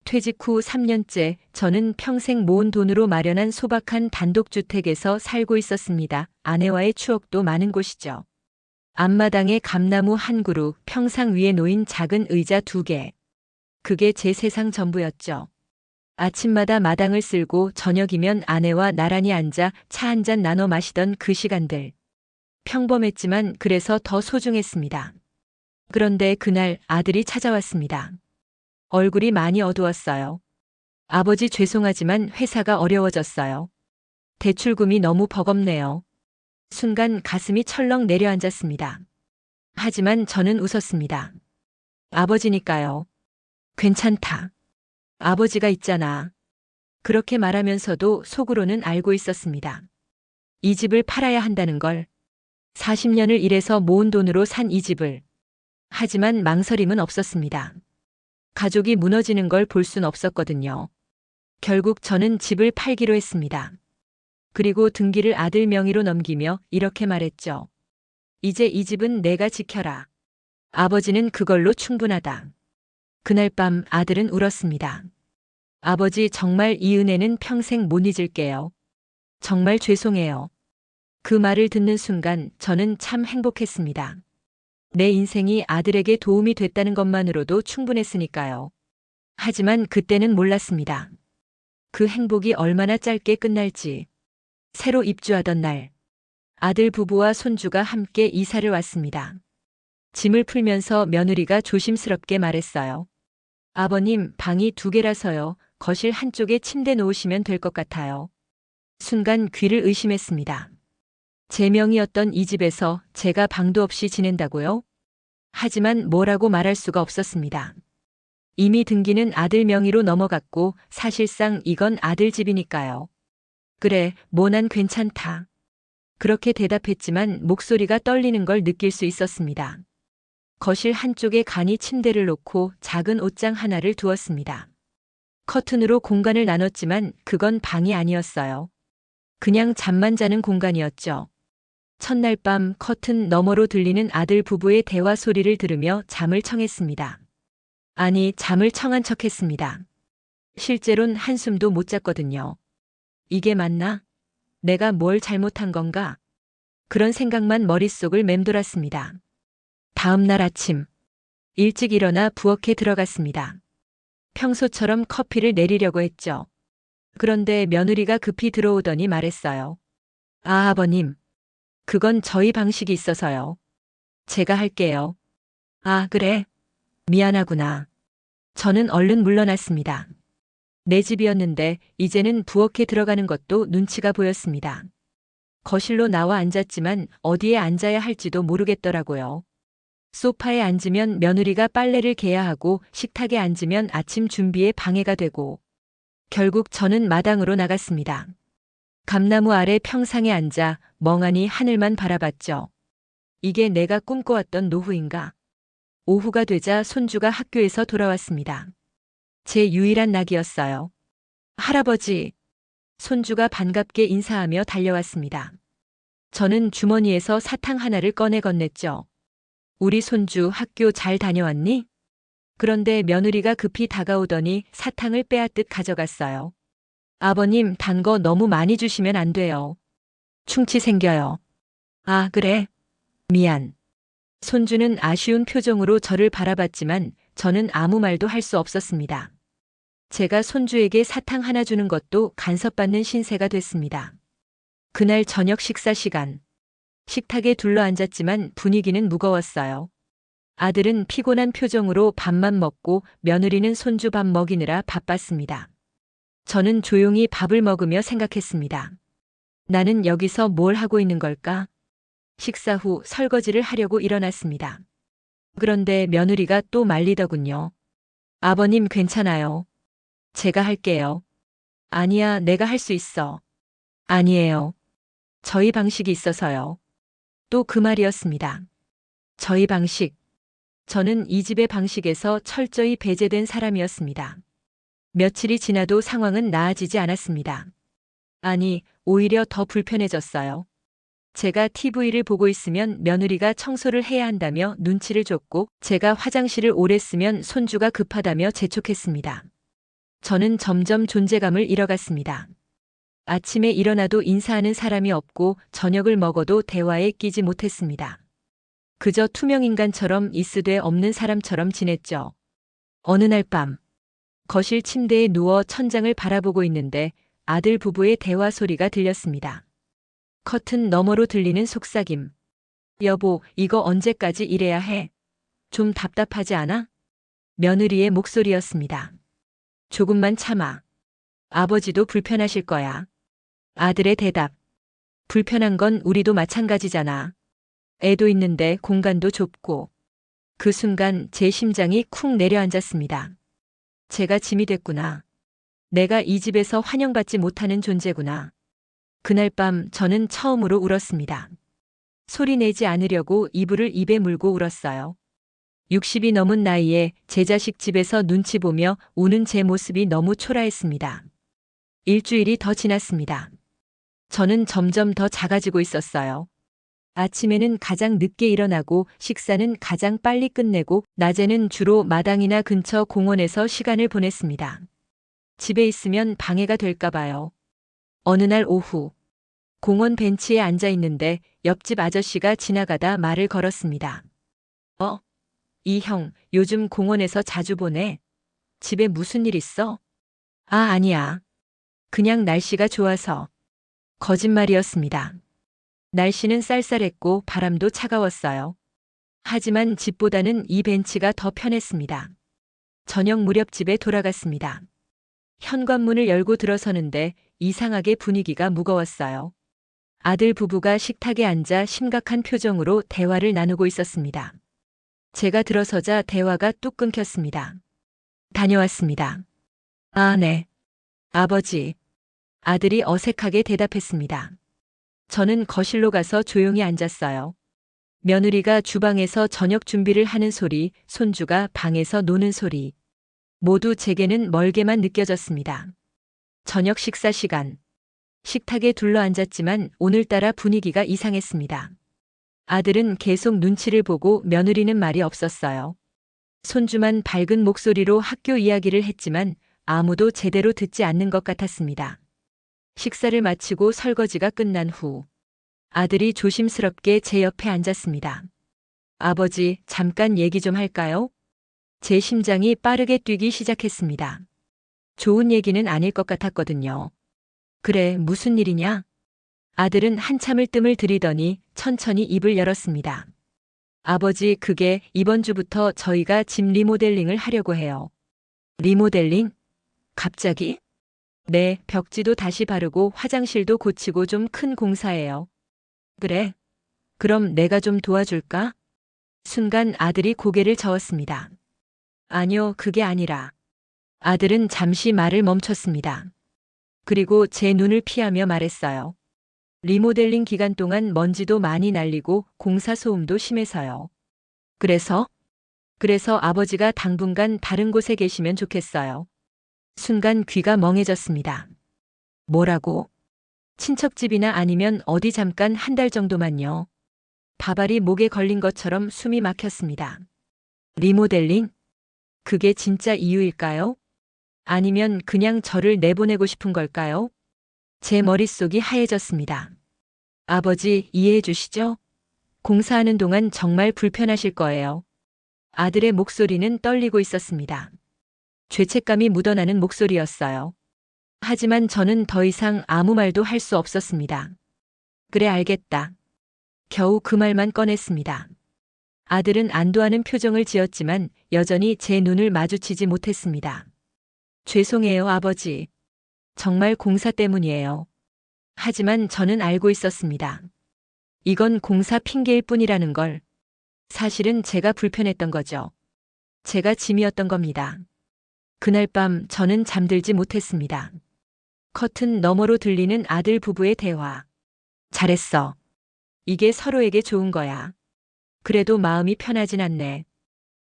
퇴직 후 3년째 저는 평생 모은 돈으로 마련한 소박한 단독주택에서 살고 있었습니다. 아내와의 추억도 많은 곳이죠. 앞마당에 감나무 한 그루, 평상 위에 놓인 작은 의자 2개. 그게 제 세상 전부였죠. 아침마다 마당을 쓸고 저녁이면 아내와 나란히 앉아 차 한 잔 나눠 마시던 그 시간들. 평범했지만 그래서 더 소중했습니다. 그런데 그날 아들이 찾아왔습니다. 얼굴이 많이 어두웠어요. 아버지 죄송하지만 회사가 어려워졌어요. 대출금이 너무 버겁네요. 순간 가슴이 철렁 내려앉았습니다. 하지만 저는 웃었습니다. 아버지니까요. 괜찮다. 아버지가 있잖아. 그렇게 말하면서도 속으로는 알고 있었습니다. 이 집을 팔아야 한다는 걸. 40년을 일해서 모은 돈으로 산 이 집을. 하지만 망설임은 없었습니다. 가족이 무너지는 걸 볼 순 없었거든요. 결국 저는 집을 팔기로 했습니다. 그리고 등기를 아들 명의로 넘기며 이렇게 말했죠. 이제 이 집은 내가 지켜라. 아버지는 그걸로 충분하다. 그날 밤 아들은 울었습니다. 아버지, 정말 이 은혜는 평생 못 잊을게요. 정말 죄송해요. 그 말을 듣는 순간 저는 참 행복했습니다. 내 인생이 아들에게 도움이 됐다는 것만으로도 충분했으니까요. 하지만 그때는 몰랐습니다. 그 행복이 얼마나 짧게 끝날지. 새로 입주하던 날, 아들 부부와 손주가 함께 이사를 왔습니다. 짐을 풀면서 며느리가 조심스럽게 말했어요. 아버님, 방이 2개라서요. 거실 한쪽에 침대 놓으시면 될 것 같아요. 순간 귀를 의심했습니다. 제 명의였던 이 집에서 제가 방도 없이 지낸다고요? 하지만 뭐라고 말할 수가 없었습니다. 이미 등기는 아들 명의로 넘어갔고 사실상 이건 아들 집이니까요. 그래, 뭐 난 괜찮다. 그렇게 대답했지만 목소리가 떨리는 걸 느낄 수 있었습니다. 거실 한쪽에 간이 침대를 놓고 작은 옷장 하나를 두었습니다. 커튼으로 공간을 나눴지만 그건 방이 아니었어요. 그냥 잠만 자는 공간이었죠. 첫날 밤 커튼 너머로 들리는 아들 부부의 대화 소리를 들으며 잠을 청했습니다. 아니, 잠을 청한 척했습니다. 실제론 한숨도 못 잤거든요. 이게 맞나? 내가 뭘 잘못한 건가? 그런 생각만 머릿속을 맴돌았습니다. 다음 날 아침, 일찍 일어나 부엌에 들어갔습니다. 평소처럼 커피를 내리려고 했죠. 그런데 며느리가 급히 들어오더니 말했어요. 아, 아버님. 그건 저희 방식이 있어서요. 제가 할게요. 아, 그래? 미안하구나. 저는 얼른 물러났습니다. 내 집이었는데 이제는 부엌에 들어가는 것도 눈치가 보였습니다. 거실로 나와 앉았지만 어디에 앉아야 할지도 모르겠더라고요. 소파에 앉으면 며느리가 빨래를 개야 하고 식탁에 앉으면 아침 준비에 방해가 되고 결국 저는 마당으로 나갔습니다. 감나무 아래 평상에 앉아 멍하니 하늘만 바라봤죠. 이게 내가 꿈꿔왔던 노후인가? 오후가 되자 손주가 학교에서 돌아왔습니다. 제 유일한 낙이었어요. 할아버지. 손주가 반갑게 인사하며 달려왔습니다. 저는 주머니에서 사탕 하나를 꺼내 건넸죠. 우리 손주 학교 잘 다녀왔니? 그런데 며느리가 급히 다가오더니 사탕을 빼앗듯 가져갔어요. 아버님, 단 거 너무 많이 주시면 안 돼요. 충치 생겨요. 아, 그래? 미안. 손주는 아쉬운 표정으로 저를 바라봤지만 저는 아무 말도 할 수 없었습니다. 제가 손주에게 사탕 하나 주는 것도 간섭받는 신세가 됐습니다. 그날 저녁 식사 시간. 식탁에 둘러앉았지만 분위기는 무거웠어요. 아들은 피곤한 표정으로 밥만 먹고 며느리는 손주 밥 먹이느라 바빴습니다. 저는 조용히 밥을 먹으며 생각했습니다. 나는 여기서 뭘 하고 있는 걸까? 식사 후 설거지를 하려고 일어났습니다. 그런데 며느리가 또 말리더군요. 아버님, 괜찮아요. 제가 할게요. 아니야, 내가 할 수 있어. 아니에요. 저희 방식이 있어서요. 또 그 말이었습니다. 저희 방식. 저는 이 집의 방식에서 철저히 배제된 사람이었습니다. 며칠이 지나도 상황은 나아지지 않았습니다. 아니, 오히려 더 불편해졌어요. 제가 TV를 보고 있으면 며느리가 청소를 해야 한다며 눈치를 줬고 제가 화장실을 오래 쓰면 손주가 급하다며 재촉했습니다. 저는 점점 존재감을 잃어갔습니다. 아침에 일어나도 인사하는 사람이 없고 저녁을 먹어도 대화에 끼지 못했습니다. 그저 투명인간처럼 있으되 없는 사람처럼 지냈죠. 어느 날 밤, 거실 침대에 누워 천장을 바라보고 있는데 아들 부부의 대화 소리가 들렸습니다. 커튼 너머로 들리는 속삭임. 여보, 이거 언제까지 이래야 해? 좀 답답하지 않아? 며느리의 목소리였습니다. 조금만 참아. 아버지도 불편하실 거야. 아들의 대답. 불편한 건 우리도 마찬가지잖아. 애도 있는데 공간도 좁고. 그 순간 제 심장이 쿵 내려앉았습니다. 제가 짐이 됐구나. 내가 이 집에서 환영받지 못하는 존재구나. 그날 밤 저는 처음으로 울었습니다. 소리 내지 않으려고 이불을 입에 물고 울었어요. 60이 넘은 나이에 제 자식 집에서 눈치 보며 우는 제 모습이 너무 초라했습니다. 일주일이 더 지났습니다. 저는 점점 더 작아지고 있었어요. 아침에는 가장 늦게 일어나고 식사는 가장 빨리 끝내고 낮에는 주로 마당이나 근처 공원에서 시간을 보냈습니다. 집에 있으면 방해가 될까 봐요. 어느 날 오후, 공원 벤치에 앉아 있는데 옆집 아저씨가 지나가다 말을 걸었습니다. 이 형, 요즘 공원에서 자주 보네. 집에 무슨 일 있어? 아, 아니야. 그냥 날씨가 좋아서. 거짓말이었습니다. 날씨는 쌀쌀했고 바람도 차가웠어요. 하지만 집보다는 이 벤치가 더 편했습니다. 저녁 무렵 집에 돌아갔습니다. 현관문을 열고 들어서는데 이상하게 분위기가 무거웠어요. 아들 부부가 식탁에 앉아 심각한 표정으로 대화를 나누고 있었습니다. 제가 들어서자 대화가 뚝 끊겼습니다. 다녀왔습니다. 아, 네. 아버지. 아들이 어색하게 대답했습니다. 저는 거실로 가서 조용히 앉았어요. 며느리가 주방에서 저녁 준비를 하는 소리, 손주가 방에서 노는 소리. 모두 제게는 멀게만 느껴졌습니다. 저녁 식사 시간. 식탁에 둘러앉았지만 오늘따라 분위기가 이상했습니다. 아들은 계속 눈치를 보고 며느리는 말이 없었어요. 손주만 밝은 목소리로 학교 이야기를 했지만 아무도 제대로 듣지 않는 것 같았습니다. 식사를 마치고 설거지가 끝난 후 아들이 조심스럽게 제 옆에 앉았습니다. 아버지, 잠깐 얘기 좀 할까요? 제 심장이 빠르게 뛰기 시작했습니다. 좋은 얘기는 아닐 것 같았거든요. 그래, 무슨 일이냐? 아들은 한참을 뜸을 들이더니 천천히 입을 열었습니다. 아버지, 그게 이번 주부터 저희가 집 리모델링을 하려고 해요. 리모델링? 갑자기? 네, 벽지도 다시 바르고 화장실도 고치고 좀 큰 공사예요. 그래? 그럼 내가 좀 도와줄까? 순간 아들이 고개를 저었습니다. 아니요, 그게 아니라. 아들은 잠시 말을 멈췄습니다. 그리고 제 눈을 피하며 말했어요. 리모델링 기간 동안 먼지도 많이 날리고 공사 소음도 심해서요. 그래서 아버지가 당분간 다른 곳에 계시면 좋겠어요. 순간 귀가 멍해졌습니다. 뭐라고? 친척집이나 아니면 어디 잠깐 한 달 정도만요. 바발이 목에 걸린 것처럼 숨이 막혔습니다. 리모델링? 그게 진짜 이유일까요? 아니면 그냥 저를 내보내고 싶은 걸까요? 제 머릿속이 하얘졌습니다. 아버지, 이해해 주시죠? 공사하는 동안 정말 불편하실 거예요. 아들의 목소리는 떨리고 있었습니다. 죄책감이 묻어나는 목소리였어요. 하지만 저는 더 이상 아무 말도 할 수 없었습니다. 그래, 알겠다. 겨우 그 말만 꺼냈습니다. 아들은 안도하는 표정을 지었지만 여전히 제 눈을 마주치지 못했습니다. 죄송해요, 아버지. 정말 공사 때문이에요. 하지만 저는 알고 있었습니다. 이건 공사 핑계일 뿐이라는 걸. 사실은 제가 불편했던 거죠. 제가 짐이었던 겁니다. 그날 밤 저는 잠들지 못했습니다. 커튼 너머로 들리는 아들 부부의 대화. 잘했어. 이게 서로에게 좋은 거야. 그래도 마음이 편하진 않네.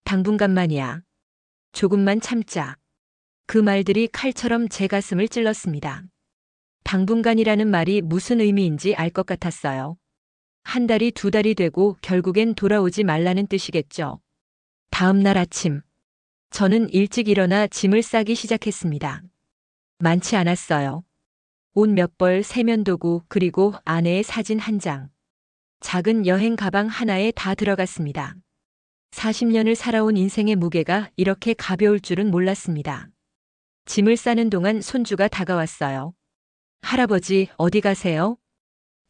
당분간만이야. 조금만 참자. 그 말들이 칼처럼 제 가슴을 찔렀습니다. 당분간이라는 말이 무슨 의미인지 알 것 같았어요. 한 달이 두 달이 되고 결국엔 돌아오지 말라는 뜻이겠죠. 다음 날 아침, 저는 일찍 일어나 짐을 싸기 시작했습니다. 많지 않았어요. 옷 몇 벌, 세면도구, 그리고 아내의 사진 한 장. 작은 여행 가방 하나에 다 들어갔습니다. 40년을 살아온 인생의 무게가 이렇게 가벼울 줄은 몰랐습니다. 짐을 싸는 동안 손주가 다가왔어요. 할아버지, 어디 가세요?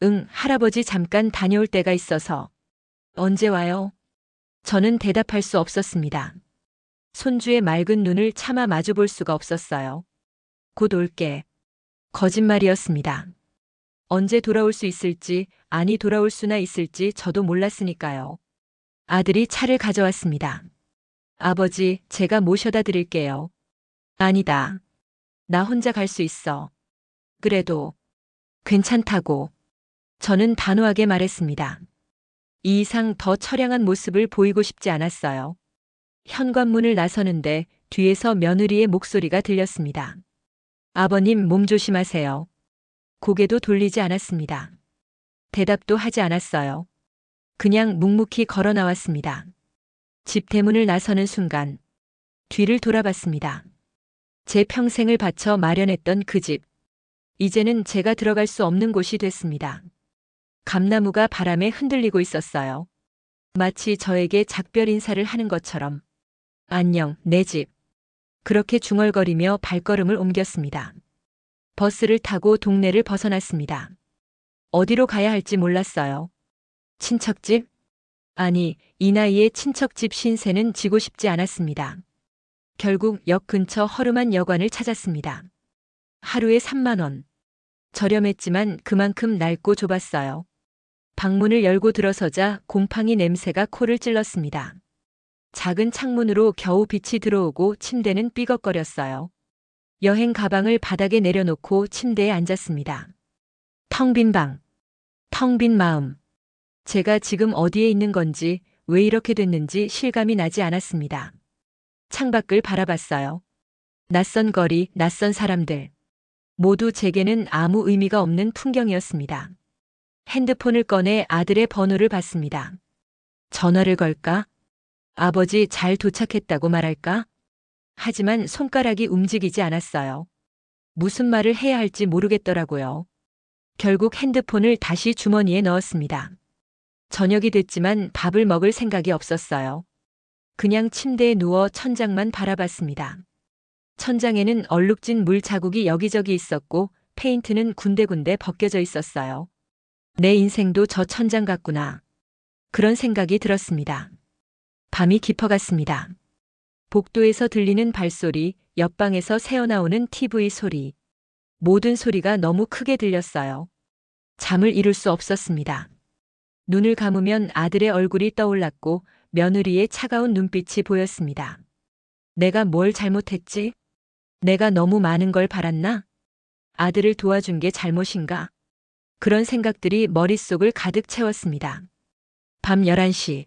응, 할아버지 잠깐 다녀올 때가 있어서. 언제 와요? 저는 대답할 수 없었습니다. 손주의 맑은 눈을 차마 마주볼 수가 없었어요. 곧 올게. 거짓말이었습니다. 언제 돌아올 수 있을지, 아니 돌아올 수나 있을지 저도 몰랐으니까요. 아들이 차를 가져왔습니다. 아버지, 제가 모셔다 드릴게요. 아니다. 나 혼자 갈 수 있어. 그래도 괜찮다고. 저는 단호하게 말했습니다. 이 이상 더 처량한 모습을 보이고 싶지 않았어요. 현관문을 나서는데 뒤에서 며느리의 목소리가 들렸습니다. 아버님 몸 조심하세요. 고개도 돌리지 않았습니다. 대답도 하지 않았어요. 그냥 묵묵히 걸어 나왔습니다. 집 대문을 나서는 순간 뒤를 돌아봤습니다. 제 평생을 바쳐 마련했던 그 집. 이제는 제가 들어갈 수 없는 곳이 됐습니다. 감나무가 바람에 흔들리고 있었어요. 마치 저에게 작별 인사를 하는 것처럼. 안녕, 내 집. 그렇게 중얼거리며 발걸음을 옮겼습니다. 버스를 타고 동네를 벗어났습니다. 어디로 가야 할지 몰랐어요. 친척집? 아니, 이 나이에 친척집 신세는 지고 싶지 않았습니다. 결국 역 근처 허름한 여관을 찾았습니다. 하루에 3만 원. 저렴했지만 그만큼 낡고 좁았어요. 방문을 열고 들어서자 곰팡이 냄새가 코를 찔렀습니다. 작은 창문으로 겨우 빛이 들어오고 침대는 삐걱거렸어요. 여행 가방을 바닥에 내려놓고 침대에 앉았습니다. 텅 빈 방. 텅 빈 마음. 제가 지금 어디에 있는 건지, 왜 이렇게 됐는지 실감이 나지 않았습니다. 창밖을 바라봤어요. 낯선 거리, 낯선 사람들. 모두 제게는 아무 의미가 없는 풍경이었습니다. 핸드폰을 꺼내 아들의 번호를 받습니다. 전화를 걸까? 아버지 잘 도착했다고 말할까? 하지만 손가락이 움직이지 않았어요. 무슨 말을 해야 할지 모르겠더라고요. 결국 핸드폰을 다시 주머니에 넣었습니다. 저녁이 됐지만 밥을 먹을 생각이 없었어요. 그냥 침대에 누워 천장만 바라봤습니다. 천장에는 얼룩진 물 자국이 여기저기 있었고 페인트는 군데군데 벗겨져 있었어요. 내 인생도 저 천장 같구나. 그런 생각이 들었습니다. 밤이 깊어갔습니다. 복도에서 들리는 발소리, 옆방에서 새어나오는 TV 소리. 모든 소리가 너무 크게 들렸어요. 잠을 이룰 수 없었습니다. 눈을 감으면 아들의 얼굴이 떠올랐고 며느리의 차가운 눈빛이 보였습니다. 내가 뭘 잘못했지? 내가 너무 많은 걸 바랐나? 아들을 도와준 게 잘못인가? 그런 생각들이 머릿속을 가득 채웠습니다. 밤 11시.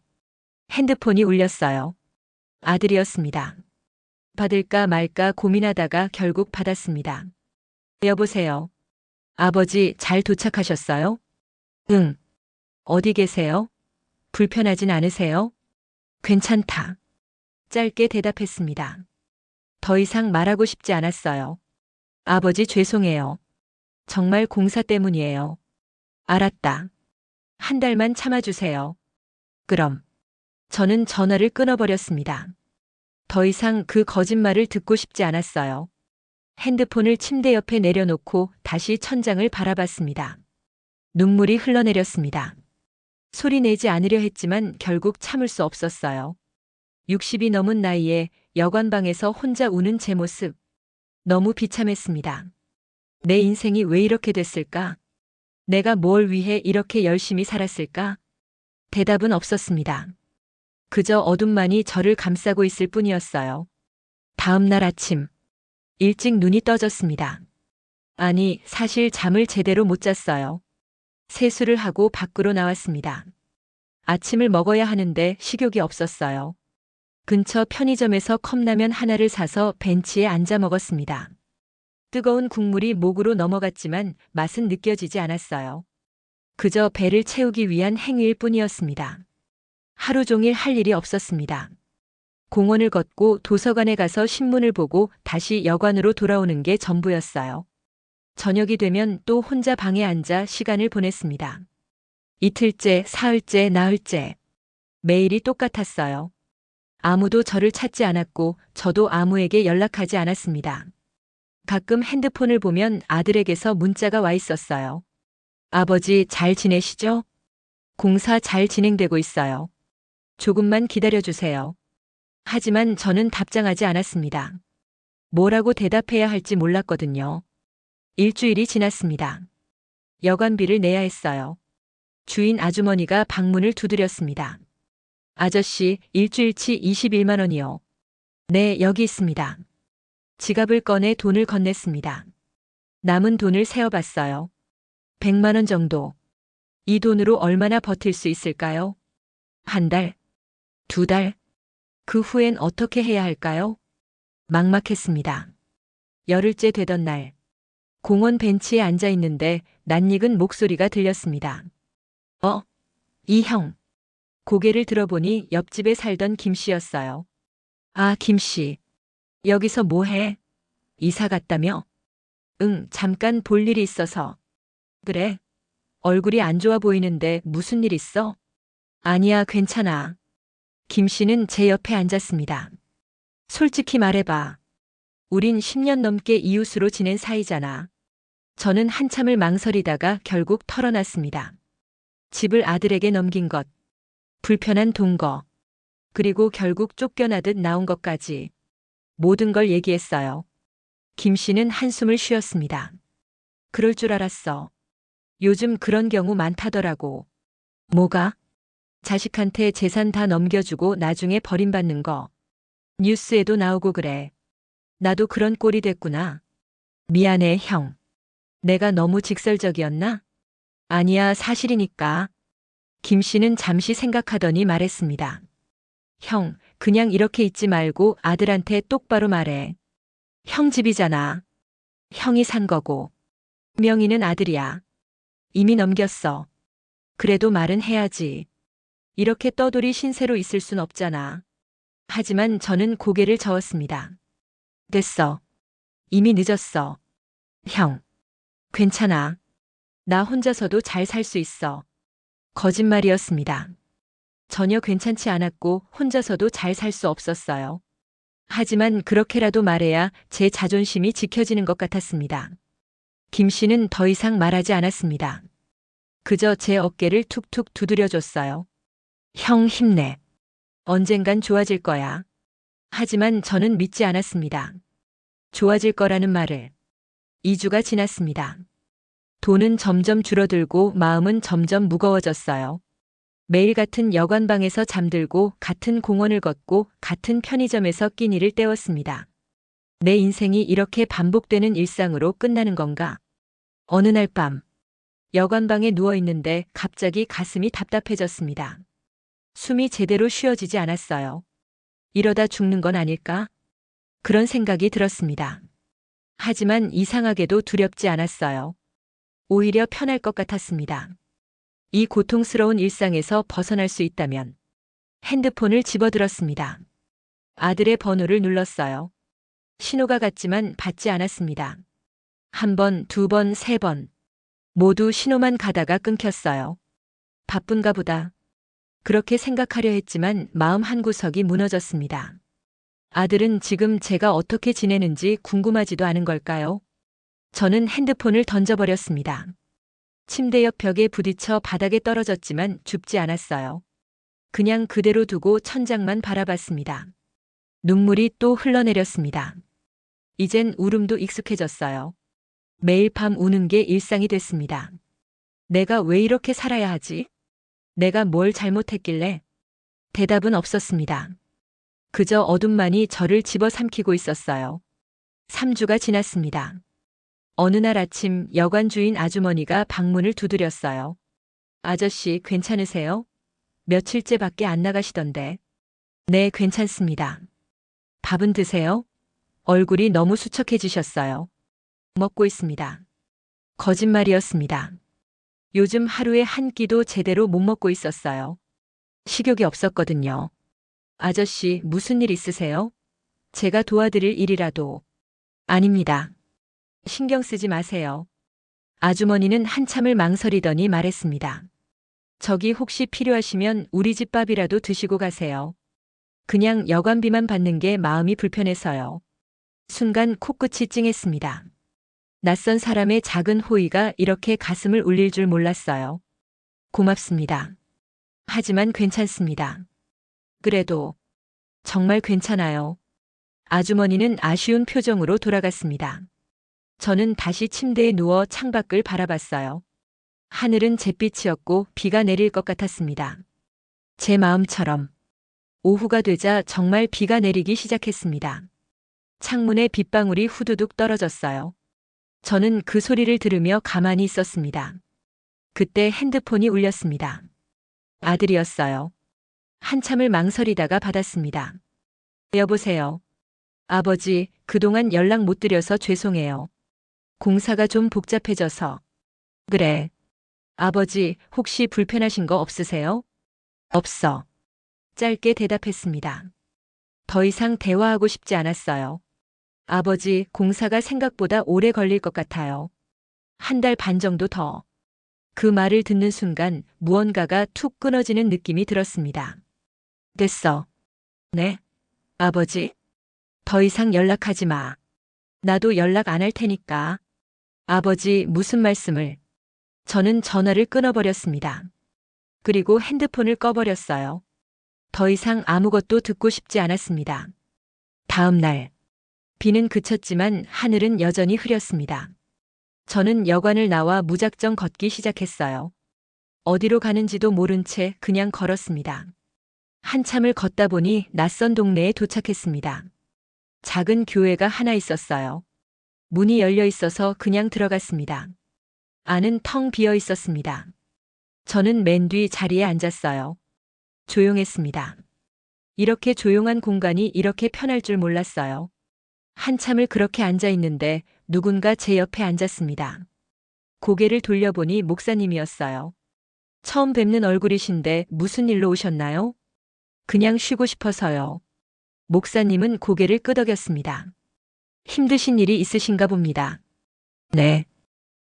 핸드폰이 울렸어요. 아들이었습니다. 받을까 말까 고민하다가 결국 받았습니다. 여보세요. 아버지 잘 도착하셨어요? 응. 어디 계세요? 불편하진 않으세요? 괜찮다. 짧게 대답했습니다. 더 이상 말하고 싶지 않았어요. 아버지 죄송해요. 정말 공사 때문이에요. 알았다. 한 달만 참아주세요. 그럼. 저는 전화를 끊어버렸습니다. 더 이상 그 거짓말을 듣고 싶지 않았어요. 핸드폰을 침대 옆에 내려놓고 다시 천장을 바라봤습니다. 눈물이 흘러내렸습니다. 소리 내지 않으려 했지만 결국 참을 수 없었어요. 60이 넘은 나이에 여관방에서 혼자 우는 제 모습. 너무 비참했습니다. 내 인생이 왜 이렇게 됐을까? 내가 뭘 위해 이렇게 열심히 살았을까? 대답은 없었습니다. 그저 어둠만이 저를 감싸고 있을 뿐이었어요. 다음 날 아침. 일찍 눈이 떠졌습니다. 아니, 사실 잠을 제대로 못 잤어요. 세수를 하고 밖으로 나왔습니다. 아침을 먹어야 하는데 식욕이 없었어요. 근처 편의점에서 컵라면 하나를 사서 벤치에 앉아 먹었습니다. 뜨거운 국물이 목으로 넘어갔지만 맛은 느껴지지 않았어요. 그저 배를 채우기 위한 행위일 뿐이었습니다. 하루 종일 할 일이 없었습니다. 공원을 걷고 도서관에 가서 신문을 보고 다시 여관으로 돌아오는 게 전부였어요. 저녁이 되면 또 혼자 방에 앉아 시간을 보냈습니다. 이틀째, 사흘째, 나흘째. 매일이 똑같았어요. 아무도 저를 찾지 않았고 저도 아무에게 연락하지 않았습니다. 가끔 핸드폰을 보면 아들에게서 문자가 와 있었어요. 아버지 잘 지내시죠? 공사 잘 진행되고 있어요. 조금만 기다려주세요. 하지만 저는 답장하지 않았습니다. 뭐라고 대답해야 할지 몰랐거든요. 일주일이 지났습니다. 여관비를 내야 했어요. 주인 아주머니가 방문을 두드렸습니다. 아저씨, 일주일치 21만 원이요. 네, 여기 있습니다. 지갑을 꺼내 돈을 건넸습니다. 남은 돈을 세어봤어요. 100만 원 정도. 이 돈으로 얼마나 버틸 수 있을까요? 한 달? 두 달? 그 후엔 어떻게 해야 할까요? 막막했습니다. 열흘째 되던 날, 공원 벤치에 앉아 있는데 낯익은 목소리가 들렸습니다. 이 형. 고개를 들어보니 옆집에 살던 김 씨였어요. 아, 김 씨. 여기서 뭐 해? 이사 갔다며? 응, 잠깐 볼 일이 있어서. 그래? 얼굴이 안 좋아 보이는데 무슨 일 있어? 아니야, 괜찮아. 김 씨는 제 옆에 앉았습니다. 솔직히 말해봐. 우린 10년 넘게 이웃으로 지낸 사이잖아. 저는 한참을 망설이다가 결국 털어놨습니다. 집을 아들에게 넘긴 것, 불편한 동거, 그리고 결국 쫓겨나듯 나온 것까지 모든 걸 얘기했어요. 김 씨는 한숨을 쉬었습니다. 그럴 줄 알았어. 요즘 그런 경우 많다더라고. 뭐가? 자식한테 재산 다 넘겨주고 나중에 버림받는 거. 뉴스에도 나오고 그래. 나도 그런 꼴이 됐구나. 미안해, 형. 내가 너무 직설적이었나? 아니야, 사실이니까. 김 씨는 잠시 생각하더니 말했습니다. 형, 그냥 이렇게 있지 말고 아들한테 똑바로 말해. 형 집이잖아. 형이 산 거고. 명의는 아들이야. 이미 넘겼어. 그래도 말은 해야지. 이렇게 떠돌이 신세로 있을 순 없잖아. 하지만 저는 고개를 저었습니다. 됐어. 이미 늦었어. 형. 괜찮아. 나 혼자서도 잘 살 수 있어. 거짓말이었습니다. 전혀 괜찮지 않았고 혼자서도 잘 살 수 없었어요. 하지만 그렇게라도 말해야 제 자존심이 지켜지는 것 같았습니다. 김 씨는 더 이상 말하지 않았습니다. 그저 제 어깨를 툭툭 두드려줬어요. 형 힘내. 언젠간 좋아질 거야. 하지만 저는 믿지 않았습니다. 좋아질 거라는 말을. 2주가 지났습니다. 돈은 점점 줄어들고 마음은 점점 무거워졌어요. 매일 같은 여관방에서 잠들고 같은 공원을 걷고 같은 편의점에서 끼니를 때웠습니다. 내 인생이 이렇게 반복되는 일상으로 끝나는 건가? 어느 날 밤, 여관방에 누워 있는데 갑자기 가슴이 답답해졌습니다. 숨이 제대로 쉬어지지 않았어요. 이러다 죽는 건 아닐까? 그런 생각이 들었습니다. 하지만 이상하게도 두렵지 않았어요. 오히려 편할 것 같았습니다. 이 고통스러운 일상에서 벗어날 수 있다면 핸드폰을 집어들었습니다. 아들의 번호를 눌렀어요. 신호가 갔지만 받지 않았습니다. 한 번, 두 번, 세 번. 모두 신호만 가다가 끊겼어요. 바쁜가 보다. 그렇게 생각하려 했지만 마음 한구석이 무너졌습니다. 아들은 지금 제가 어떻게 지내는지 궁금하지도 않은 걸까요? 저는 핸드폰을 던져버렸습니다. 침대 옆 벽에 부딪혀 바닥에 떨어졌지만 죽지 않았어요. 그냥 그대로 두고 천장만 바라봤습니다. 눈물이 또 흘러내렸습니다. 이젠 울음도 익숙해졌어요. 매일 밤 우는 게 일상이 됐습니다. 내가 왜 이렇게 살아야 하지? 내가 뭘 잘못했길래? 대답은 없었습니다. 그저 어둠만이 저를 집어삼키고 있었어요. 3주가 지났습니다. 어느 날 아침 여관 주인 아주머니가 방문을 두드렸어요. 아저씨 괜찮으세요? 며칠째밖에 안 나가시던데. 네, 괜찮습니다. 밥은 드세요? 얼굴이 너무 수척해지셨어요. 먹고 있습니다. 거짓말이었습니다. 요즘 하루에 한 끼도 제대로 못 먹고 있었어요. 식욕이 없었거든요. 아저씨, 무슨 일 있으세요? 제가 도와드릴 일이라도. 아닙니다. 신경 쓰지 마세요. 아주머니는 한참을 망설이더니 말했습니다. 저기 혹시 필요하시면 우리 집 밥이라도 드시고 가세요. 그냥 여관비만 받는 게 마음이 불편해서요. 순간 코끝이 찡했습니다. 낯선 사람의 작은 호의가 이렇게 가슴을 울릴 줄 몰랐어요. 고맙습니다. 하지만 괜찮습니다. 그래도 정말 괜찮아요. 아주머니는 아쉬운 표정으로 돌아갔습니다. 저는 다시 침대에 누워 창밖을 바라봤어요. 하늘은 잿빛이었고 비가 내릴 것 같았습니다. 제 마음처럼. 오후가 되자 정말 비가 내리기 시작했습니다. 창문에 빗방울이 후두둑 떨어졌어요. 저는 그 소리를 들으며 가만히 있었습니다. 그때 핸드폰이 울렸습니다. 아들이었어요. 한참을 망설이다가 받았습니다. 여보세요. 아버지, 그동안 연락 못 드려서 죄송해요. 공사가 좀 복잡해져서. 그래. 아버지, 혹시 불편하신 거 없으세요? 없어. 짧게 대답했습니다. 더 이상 대화하고 싶지 않았어요. 아버지, 공사가 생각보다 오래 걸릴 것 같아요. 한 달 반 정도 더. 그 말을 듣는 순간 무언가가 툭 끊어지는 느낌이 들었습니다. 됐어. 네? 아버지? 더 이상 연락하지 마. 나도 연락 안 할 테니까. 아버지, 무슨 말씀을? 저는 전화를 끊어버렸습니다. 그리고 핸드폰을 꺼버렸어요. 더 이상 아무것도 듣고 싶지 않았습니다. 다음 날. 비는 그쳤지만 하늘은 여전히 흐렸습니다. 저는 여관을 나와 무작정 걷기 시작했어요. 어디로 가는지도 모른 채 그냥 걸었습니다. 한참을 걷다 보니 낯선 동네에 도착했습니다. 작은 교회가 하나 있었어요. 문이 열려 있어서 그냥 들어갔습니다. 안은 텅 비어 있었습니다. 저는 맨 뒤 자리에 앉았어요. 조용했습니다. 이렇게 조용한 공간이 이렇게 편할 줄 몰랐어요. 한참을 그렇게 앉아 있는데 누군가 제 옆에 앉았습니다. 고개를 돌려보니 목사님이었어요. 처음 뵙는 얼굴이신데 무슨 일로 오셨나요? 그냥 쉬고 싶어서요. 목사님은 고개를 끄덕였습니다. 힘드신 일이 있으신가 봅니다. 네.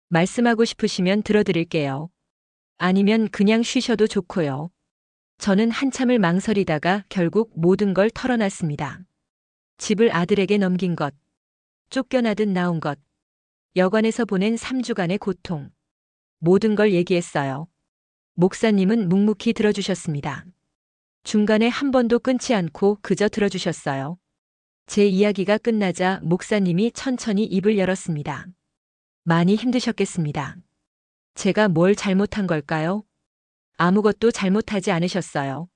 말씀하고 싶으시면 들어드릴게요. 아니면 그냥 쉬셔도 좋고요. 저는 한참을 망설이다가 결국 모든 걸 털어놨습니다. 집을 아들에게 넘긴 것, 쫓겨나듯 나온 것, 여관에서 보낸 3주간의 고통. 모든 걸 얘기했어요. 목사님은 묵묵히 들어주셨습니다. 중간에 한 번도 끊지 않고 그저 들어주셨어요. 제 이야기가 끝나자 목사님이 천천히 입을 열었습니다. 많이 힘드셨겠습니다. 제가 뭘 잘못한 걸까요? 아무것도 잘못하지 않으셨어요.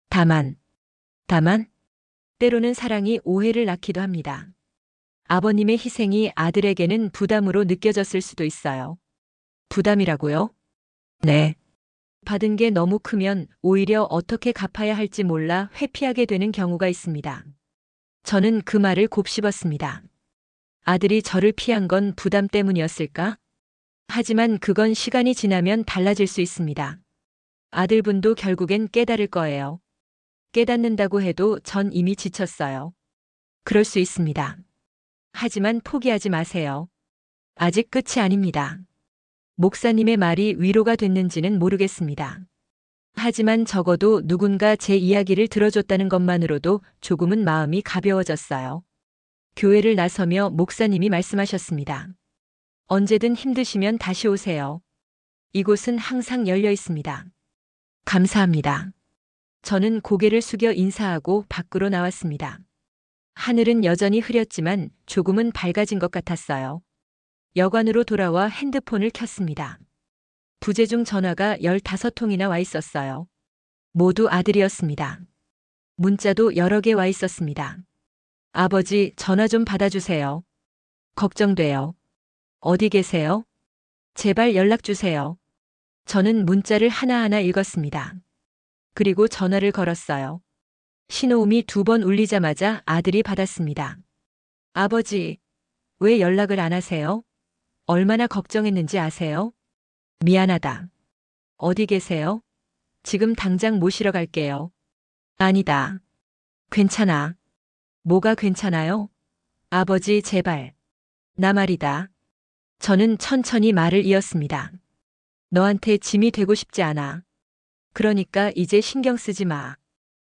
다만, 때로는 사랑이 오해를 낳기도 합니다. 아버님의 희생이 아들에게는 부담으로 느껴졌을 수도 있어요. 부담이라고요? 네. 받은 게 너무 크면 오히려 어떻게 갚아야 할지 몰라 회피하게 되는 경우가 있습니다. 저는 그 말을 곱씹었습니다. 아들이 저를 피한 건 부담 때문이었을까? 하지만 그건 시간이 지나면 달라질 수 있습니다. 아들분도 결국엔 깨달을 거예요. 깨닫는다고 해도 전 이미 지쳤어요. 그럴 수 있습니다. 하지만 포기하지 마세요. 아직 끝이 아닙니다. 목사님의 말이 위로가 됐는지는 모르겠습니다. 하지만 적어도 누군가 제 이야기를 들어줬다는 것만으로도 조금은 마음이 가벼워졌어요. 교회를 나서며 목사님이 말씀하셨습니다. 언제든 힘드시면 다시 오세요. 이곳은 항상 열려 있습니다. 감사합니다. 저는 고개를 숙여 인사하고 밖으로 나왔습니다. 하늘은 여전히 흐렸지만 조금은 밝아진 것 같았어요. 여관으로 돌아와 핸드폰을 켰습니다. 부재중 전화가 15통이나 와 있었어요. 모두 아들이었습니다. 문자도 여러 개 와 있었습니다. 아버지, 전화 좀 받아주세요. 걱정돼요. 어디 계세요? 제발 연락 주세요. 저는 문자를 하나하나 읽었습니다. 그리고 전화를 걸었어요. 신호음이 2번 울리자마자 아들이 받았습니다. 아버지, 왜 연락을 안 하세요? 얼마나 걱정했는지 아세요? 미안하다. 어디 계세요? 지금 당장 모시러 갈게요. 아니다. 괜찮아. 뭐가 괜찮아요? 아버지, 제발. 나 말이다. 저는 천천히 말을 이었습니다. 너한테 짐이 되고 싶지 않아. 그러니까 이제 신경 쓰지 마.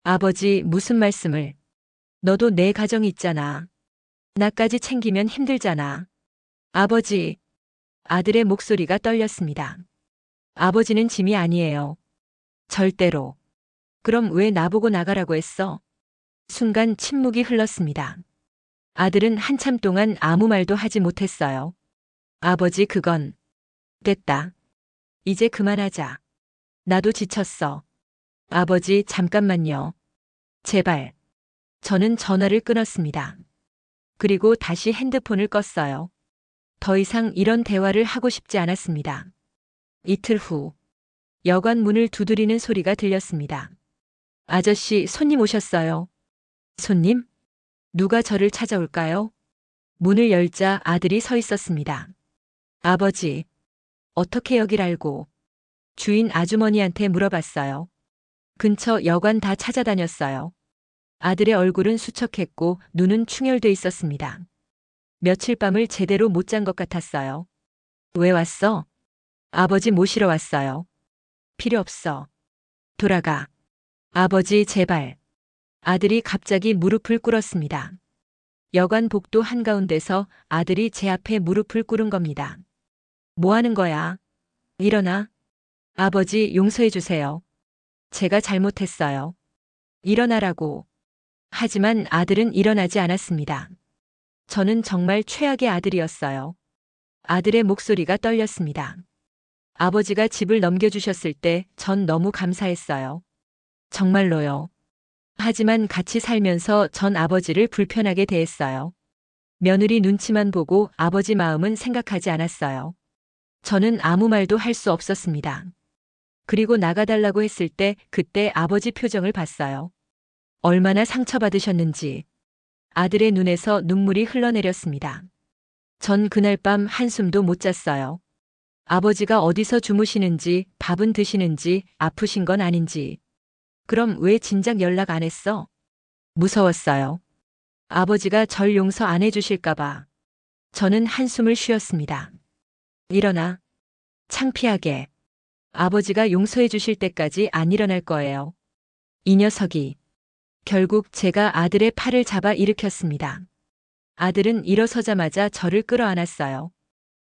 아버지, 무슨 말씀을. 너도 내 가정이 있잖아. 나까지 챙기면 힘들잖아. 아버지. 아들의 목소리가 떨렸습니다. 아버지는 짐이 아니에요. 절대로. 그럼 왜 나보고 나가라고 했어? 순간 침묵이 흘렀습니다. 아들은 한참 동안 아무 말도 하지 못했어요. 아버지, 그건 됐다. 이제 그만하자. 나도 지쳤어. 아버지, 잠깐만요. 제발. 저는 전화를 끊었습니다. 그리고 다시 핸드폰을 껐어요. 더 이상 이런 대화를 하고 싶지 않았습니다. 이틀 후, 여관 문을 두드리는 소리가 들렸습니다. 아저씨, 손님 오셨어요. 손님? 누가 저를 찾아올까요? 문을 열자 아들이 서 있었습니다. 아버지, 어떻게 여길 알고? 주인 아주머니한테 물어봤어요. 근처 여관 다 찾아다녔어요. 아들의 얼굴은 수척했고 눈은 충혈돼 있었습니다. 며칠 밤을 제대로 못 잔 것 같았어요. 왜 왔어? 아버지 모시러 왔어요. 필요 없어. 돌아가. 아버지, 제발. 아들이 갑자기 무릎을 꿇었습니다. 여관 복도 한가운데서 아들이 제 앞에 무릎을 꿇은 겁니다. 뭐 하는 거야? 일어나. 아버지, 용서해 주세요. 제가 잘못했어요. 일어나라고. 하지만 아들은 일어나지 않았습니다. 저는 정말 최악의 아들이었어요. 아들의 목소리가 떨렸습니다. 아버지가 집을 넘겨주셨을 때 전 너무 감사했어요. 정말로요. 하지만 같이 살면서 전 아버지를 불편하게 대했어요. 며느리 눈치만 보고 아버지 마음은 생각하지 않았어요. 저는 아무 말도 할 수 없었습니다. 그리고 나가달라고 했을 때 그때 아버지 표정을 봤어요. 얼마나 상처받으셨는지. 아들의 눈에서 눈물이 흘러내렸습니다. 전 그날 밤 한숨도 못 잤어요. 아버지가 어디서 주무시는지, 밥은 드시는지, 아프신 건 아닌지. 그럼 왜 진작 연락 안 했어? 무서웠어요. 아버지가 절 용서 안 해주실까봐. 저는 한숨을 쉬었습니다. 일어나. 창피하게. 아버지가 용서해 주실 때까지 안 일어날 거예요. 이 녀석이. 결국 제가 아들의 팔을 잡아 일으켰습니다. 아들은 일어서자마자 저를 끌어안았어요.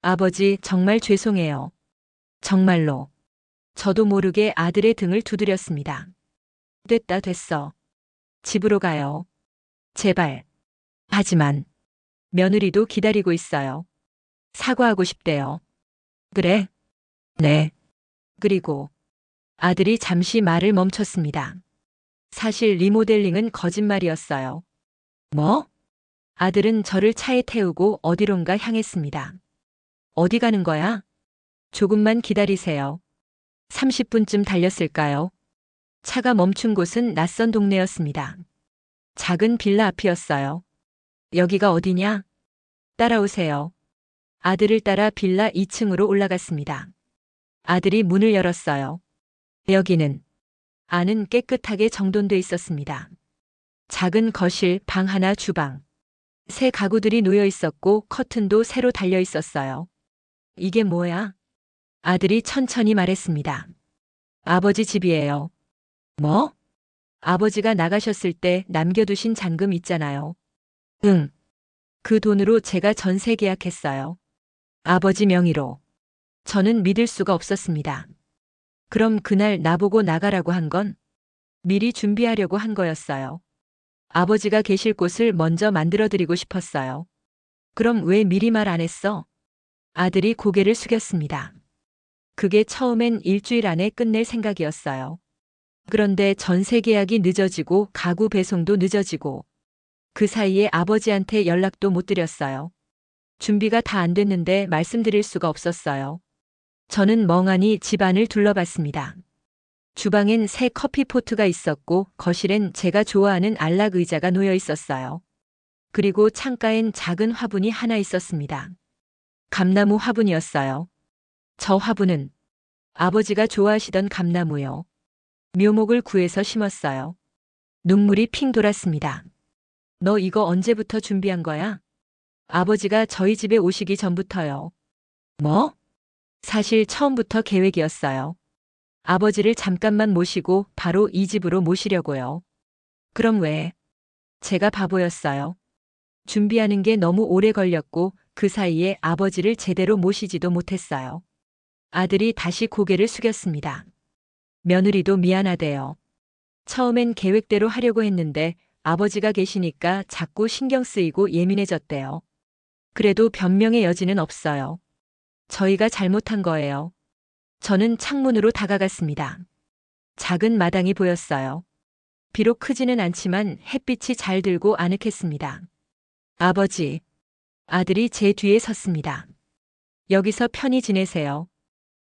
아버지, 정말 죄송해요. 정말로. 저도 모르게 아들의 등을 두드렸습니다. 됐어. 집으로 가요. 제발. 하지만 며느리도 기다리고 있어요. 사과하고 싶대요. 그래? 네. 그리고 아들이 잠시 말을 멈췄습니다. 사실 리모델링은 거짓말이었어요. 뭐? 아들은 저를 차에 태우고 어디론가 향했습니다. 어디 가는 거야? 조금만 기다리세요. 30분쯤 달렸을까요? 차가 멈춘 곳은 낯선 동네였습니다. 작은 빌라 앞이었어요. 여기가 어디냐? 따라오세요. 아들을 따라 빌라 2층으로 올라갔습니다. 아들이 문을 열었어요. 여기는 안은 깨끗하게 정돈돼 있었습니다. 작은 거실, 방 하나, 주방. 새 가구들이 놓여 있었고 커튼도 새로 달려 있었어요. 이게 뭐야? 아들이 천천히 말했습니다. 아버지 집이에요. 뭐? 아버지가 나가셨을 때 남겨두신 잔금 있잖아요. 응. 그 돈으로 제가 전세 계약했어요. 아버지 명의로. 저는 믿을 수가 없었습니다. 그럼 그날 나보고 나가라고 한 건 미리 준비하려고 한 거였어요. 아버지가 계실 곳을 먼저 만들어드리고 싶었어요. 그럼 왜 미리 말 안 했어? 아들이 고개를 숙였습니다. 그게 처음엔 일주일 안에 끝낼 생각이었어요. 그런데 전세 계약이 늦어지고 가구 배송도 늦어지고 그 사이에 아버지한테 연락도 못 드렸어요. 준비가 다 안 됐는데 말씀드릴 수가 없었어요. 저는 멍하니 집안을 둘러봤습니다. 주방엔 새 커피포트가 있었고 거실엔 제가 좋아하는 안락 의자가 놓여 있었어요. 그리고 창가엔 작은 화분이 하나 있었습니다. 감나무 화분이었어요. 저 화분은 아버지가 좋아하시던 감나무요. 묘목을 구해서 심었어요. 눈물이 핑 돌았습니다. 너 이거 언제부터 준비한 거야? 아버지가 저희 집에 오시기 전부터요. 뭐? 사실 처음부터 계획이었어요. 아버지를 잠깐만 모시고 바로 이 집으로 모시려고요. 그럼 왜? 제가 바보였어요. 준비하는 게 너무 오래 걸렸고 그 사이에 아버지를 제대로 모시지도 못했어요. 아들이 다시 고개를 숙였습니다. 며느리도 미안하대요. 처음엔 계획대로 하려고 했는데 아버지가 계시니까 자꾸 신경 쓰이고 예민해졌대요. 그래도 변명의 여지는 없어요. 저희가 잘못한 거예요. 저는 창문으로 다가갔습니다. 작은 마당이 보였어요. 비록 크지는 않지만 햇빛이 잘 들고 아늑했습니다. 아버지, 아들이 제 뒤에 섰습니다. 여기서 편히 지내세요.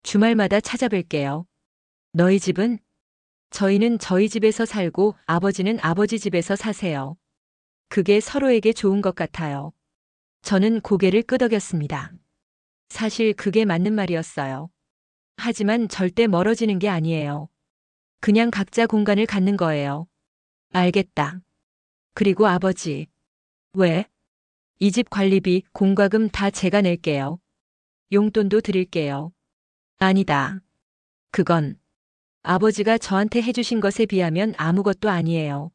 주말마다 찾아뵐게요. 너희 집은? 저희는 저희 집에서 살고 아버지는 아버지 집에서 사세요. 그게 서로에게 좋은 것 같아요. 저는 고개를 끄덕였습니다. 사실 그게 맞는 말이었어요. 하지만 절대 멀어지는 게 아니에요. 그냥 각자 공간을 갖는 거예요. 알겠다. 그리고 아버지. 왜? 이 집 관리비, 공과금 다 제가 낼게요. 용돈도 드릴게요. 아니다. 그건 아버지가 저한테 해주신 것에 비하면 아무것도 아니에요.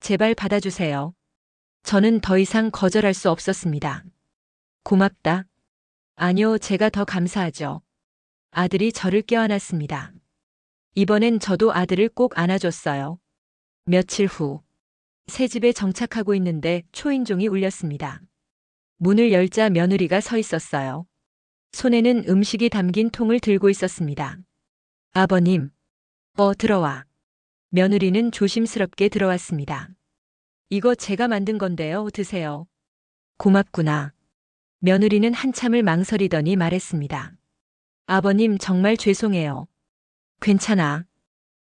제발 받아주세요. 저는 더 이상 거절할 수 없었습니다. 고맙다. 아니요, 제가 더 감사하죠. 아들이 저를 껴안았습니다. 이번엔 저도 아들을 꼭 안아줬어요. 며칠 후, 새 집에 정착하고 있는데 초인종이 울렸습니다. 문을 열자 며느리가 서 있었어요. 손에는 음식이 담긴 통을 들고 있었습니다. 아버님, 들어와. 며느리는 조심스럽게 들어왔습니다. 이거 제가 만든 건데요, 드세요. 고맙구나. 며느리는 한참을 망설이더니 말했습니다. 아버님 정말 죄송해요. 괜찮아.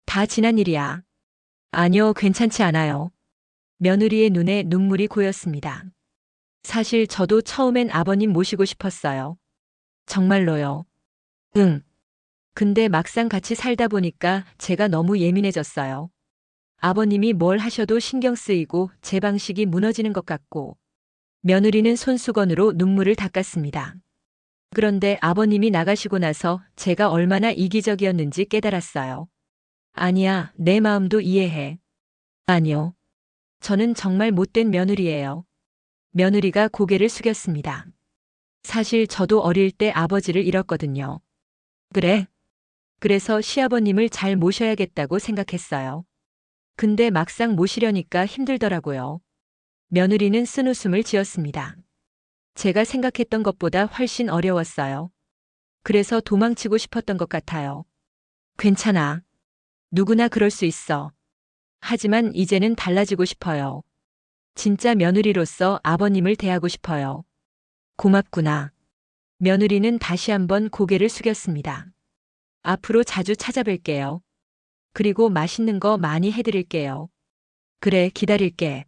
다 지난 일이야. 아니요, 괜찮지 않아요. 며느리의 눈에 눈물이 고였습니다. 사실 저도 처음엔 아버님 모시고 싶었어요. 정말로요. 응. 근데 막상 같이 살다 보니까 제가 너무 예민해졌어요. 아버님이 뭘 하셔도 신경 쓰이고 제 방식이 무너지는 것 같고, 며느리는 손수건으로 눈물을 닦았습니다. 그런데 아버님이 나가시고 나서 제가 얼마나 이기적이었는지 깨달았어요. 아니야, 내 마음도 이해해. 아니요. 저는 정말 못된 며느리예요. 며느리가 고개를 숙였습니다. 사실 저도 어릴 때 아버지를 잃었거든요. 그래. 그래서 시아버님을 잘 모셔야겠다고 생각했어요. 근데 막상 모시려니까 힘들더라고요. 며느리는 쓴웃음을 지었습니다. 제가 생각했던 것보다 훨씬 어려웠어요. 그래서 도망치고 싶었던 것 같아요. 괜찮아. 누구나 그럴 수 있어. 하지만 이제는 달라지고 싶어요. 진짜 며느리로서 아버님을 대하고 싶어요. 고맙구나. 며느리는 다시 한번 고개를 숙였습니다. 앞으로 자주 찾아뵐게요. 그리고 맛있는 거 많이 해드릴게요. 그래, 기다릴게.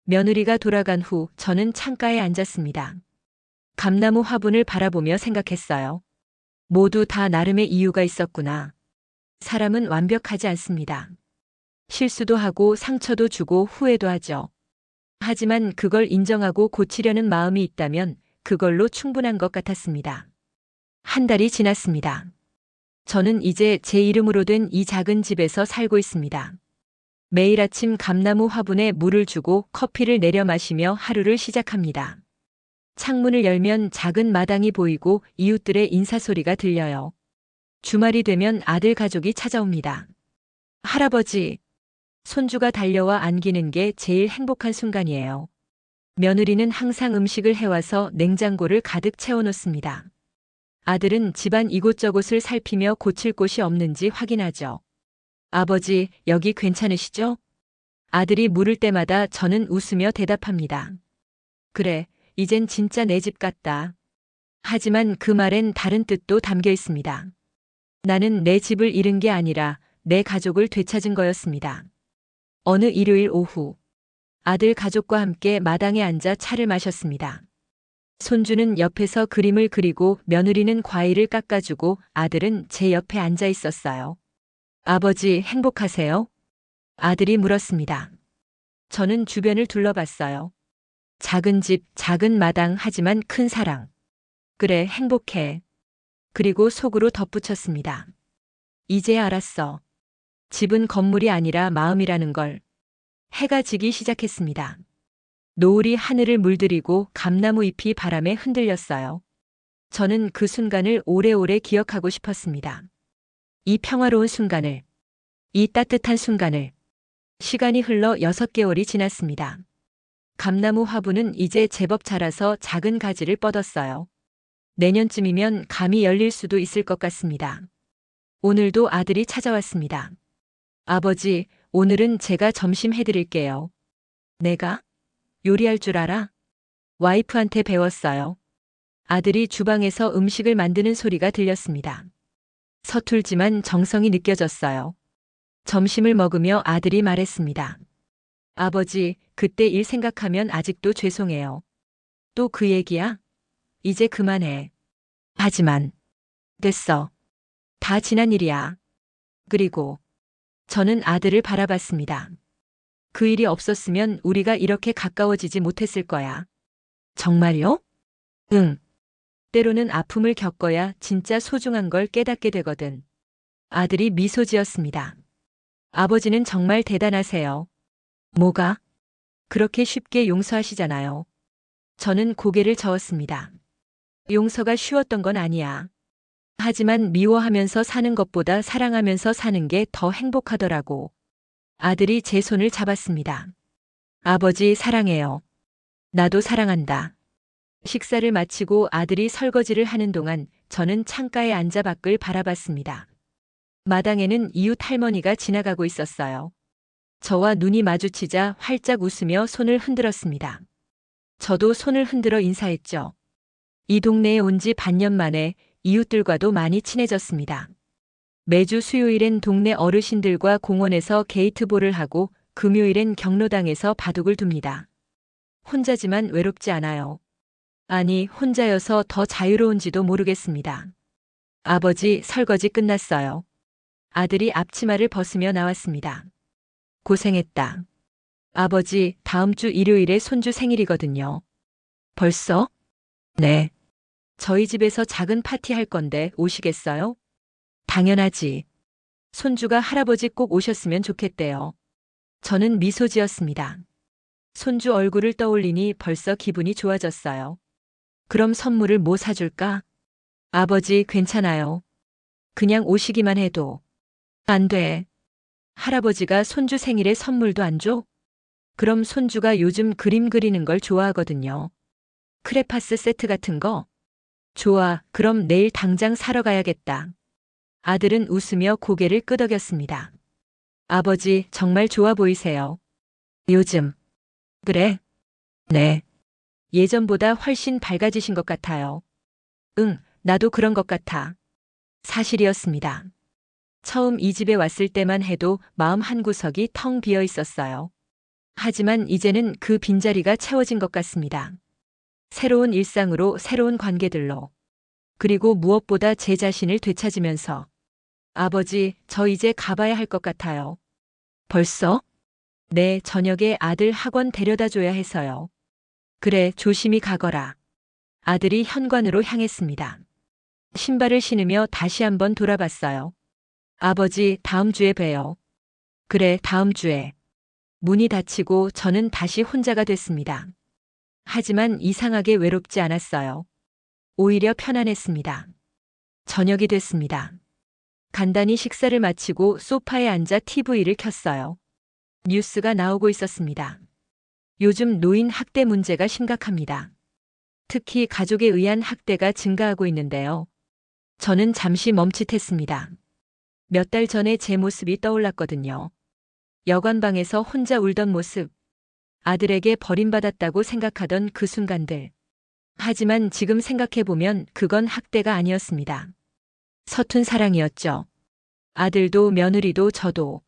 며느리가 돌아간 후 저는 창가에 앉았습니다. 감나무 화분을 바라보며 생각했어요. 모두 다 나름의 이유가 있었구나. 사람은 완벽하지 않습니다. 실수도 하고 상처도 주고 후회도 하죠. 하지만 그걸 인정하고 고치려는 마음이 있다면 그걸로 충분한 것 같았습니다. 한 달이 지났습니다. 저는 이제 제 이름으로 된 이 작은 집에서 살고 있습니다. 매일 아침 감나무 화분에 물을 주고 커피를 내려 마시며 하루를 시작합니다. 창문을 열면 작은 마당이 보이고 이웃들의 인사소리가 들려요. 주말이 되면 아들 가족이 찾아옵니다. 할아버지, 손주가 달려와 안기는 게 제일 행복한 순간이에요. 며느리는 항상 음식을 해와서 냉장고를 가득 채워놓습니다. 아들은 집안 이곳저곳을 살피며 고칠 곳이 없는지 확인하죠. 아버지, 여기 괜찮으시죠? 아들이 물을 때마다 저는 웃으며 대답합니다. 그래, 이젠 진짜 내 집 같다. 하지만 그 말엔 다른 뜻도 담겨 있습니다. 나는 내 집을 잃은 게 아니라 내 가족을 되찾은 거였습니다. 어느 일요일 오후, 아들 가족과 함께 마당에 앉아 차를 마셨습니다. 손주는 옆에서 그림을 그리고 며느리는 과일을 깎아주고 아들은 제 옆에 앉아 있었어요. 아버지, 행복하세요? 아들이 물었습니다. 저는 주변을 둘러봤어요. 작은 집, 작은 마당, 하지만 큰 사랑. 그래, 행복해. 그리고 속으로 덧붙였습니다. 이제 알았어. 집은 건물이 아니라 마음이라는 걸. 해가 지기 시작했습니다. 노을이 하늘을 물들이고 감나무 잎이 바람에 흔들렸어요. 저는 그 순간을 오래오래 기억하고 싶었습니다. 이 평화로운 순간을, 이 따뜻한 순간을. 시간이 흘러 6개월이 지났습니다. 감나무 화분은 이제 제법 자라서 작은 가지를 뻗었어요. 내년쯤이면 감이 열릴 수도 있을 것 같습니다. 오늘도 아들이 찾아왔습니다. 아버지, 오늘은 제가 점심 해드릴게요. 내가? 요리할 줄 알아? 와이프한테 배웠어요. 아들이 주방에서 음식을 만드는 소리가 들렸습니다. 서툴지만 정성이 느껴졌어요. 점심을 먹으며 아들이 말했습니다. 아버지, 그때 일 생각하면 아직도 죄송해요. 또 그 얘기야? 이제 그만해. 하지만, 됐어. 다 지난 일이야. 그리고, 저는 아들을 바라봤습니다. 그 일이 없었으면 우리가 이렇게 가까워지지 못했을 거야. 정말요? 응. 때로는 아픔을 겪어야 진짜 소중한 걸 깨닫게 되거든. 아들이 미소 지었습니다. 아버지는 정말 대단하세요. 뭐가? 그렇게 쉽게 용서하시잖아요. 저는 고개를 저었습니다. 용서가 쉬웠던 건 아니야. 하지만 미워하면서 사는 것보다 사랑하면서 사는 게 더 행복하더라고. 아들이 제 손을 잡았습니다. 아버지 사랑해요. 나도 사랑한다. 식사를 마치고 아들이 설거지를 하는 동안 저는 창가에 앉아 밖을 바라봤습니다. 마당에는 이웃 할머니가 지나가고 있었어요. 저와 눈이 마주치자 활짝 웃으며 손을 흔들었습니다. 저도 손을 흔들어 인사했죠. 이 동네에 온 지 반년 만에 이웃들과도 많이 친해졌습니다. 매주 수요일엔 동네 어르신들과 공원에서 게이트볼을 하고 금요일엔 경로당에서 바둑을 둡니다. 혼자지만 외롭지 않아요. 아니, 혼자여서 더 자유로운지도 모르겠습니다. 아버지, 설거지 끝났어요. 아들이 앞치마를 벗으며 나왔습니다. 고생했다. 아버지, 다음 주 일요일에 손주 생일이거든요. 벌써? 네. 저희 집에서 작은 파티 할 건데 오시겠어요? 당연하지. 손주가 할아버지 꼭 오셨으면 좋겠대요. 저는 미소 지었습니다. 손주 얼굴을 떠올리니 벌써 기분이 좋아졌어요. 그럼 선물을 뭐 사줄까? 아버지, 괜찮아요. 그냥 오시기만 해도. 안 돼. 할아버지가 손주 생일에 선물도 안 줘? 그럼 손주가 요즘 그림 그리는 걸 좋아하거든요. 크레파스 세트 같은 거? 좋아, 그럼 내일 당장 사러 가야겠다. 아들은 웃으며 고개를 끄덕였습니다. 아버지, 정말 좋아 보이세요. 요즘. 그래? 네. 예전보다 훨씬 밝아지신 것 같아요. 응, 나도 그런 것 같아. 사실이었습니다. 처음 이 집에 왔을 때만 해도 마음 한구석이 텅 비어 있었어요. 하지만 이제는 그 빈자리가 채워진 것 같습니다. 새로운 일상으로, 새로운 관계들로. 그리고 무엇보다 제 자신을 되찾으면서. 아버지, 저 이제 가봐야 할 것 같아요. 벌써? 네, 저녁에 아들 학원 데려다 줘야 해서요. 그래, 조심히 가거라. 아들이 현관으로 향했습니다. 신발을 신으며 다시 한번 돌아봤어요. 아버지, 다음 주에 봬요. 그래, 다음 주에. 문이 닫히고 저는 다시 혼자가 됐습니다. 하지만 이상하게 외롭지 않았어요. 오히려 편안했습니다. 저녁이 됐습니다. 간단히 식사를 마치고 소파에 앉아 TV를 켰어요. 뉴스가 나오고 있었습니다. 요즘 노인 학대 문제가 심각합니다. 특히 가족에 의한 학대가 증가하고 있는데요. 저는 잠시 멈칫했습니다. 몇 달 전에 제 모습이 떠올랐거든요. 여관방에서 혼자 울던 모습. 아들에게 버림받았다고 생각하던 그 순간들. 하지만 지금 생각해보면 그건 학대가 아니었습니다. 서툰 사랑이었죠. 아들도 며느리도 저도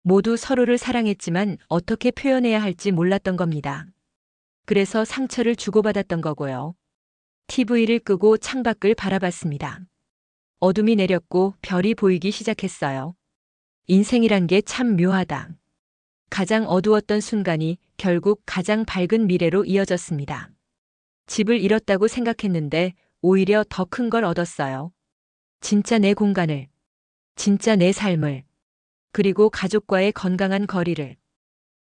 모두 서로를 사랑했지만 어떻게 표현해야 할지 몰랐던 겁니다. 그래서 상처를 주고받았던 거고요. TV를 끄고 창밖을 바라봤습니다. 어둠이 내렸고 별이 보이기 시작했어요. 인생이란 게 참 묘하다. 가장 어두웠던 순간이 결국 가장 밝은 미래로 이어졌습니다. 집을 잃었다고 생각했는데 오히려 더 큰 걸 얻었어요. 진짜 내 공간을, 진짜 내 삶을, 그리고 가족과의 건강한 거리를.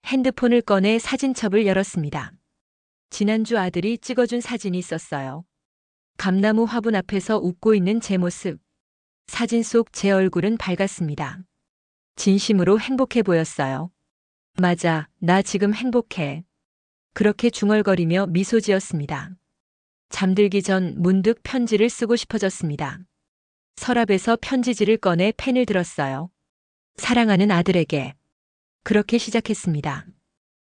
핸드폰을 꺼내 사진첩을 열었습니다. 지난주 아들이 찍어준 사진이 있었어요. 감나무 화분 앞에서 웃고 있는 제 모습. 사진 속 제 얼굴은 밝았습니다. 진심으로 행복해 보였어요. 맞아, 나 지금 행복해. 그렇게 중얼거리며 미소 지었습니다. 잠들기 전 문득 편지를 쓰고 싶어졌습니다. 서랍에서 편지지를 꺼내 펜을 들었어요. 사랑하는 아들에게. 그렇게 시작했습니다.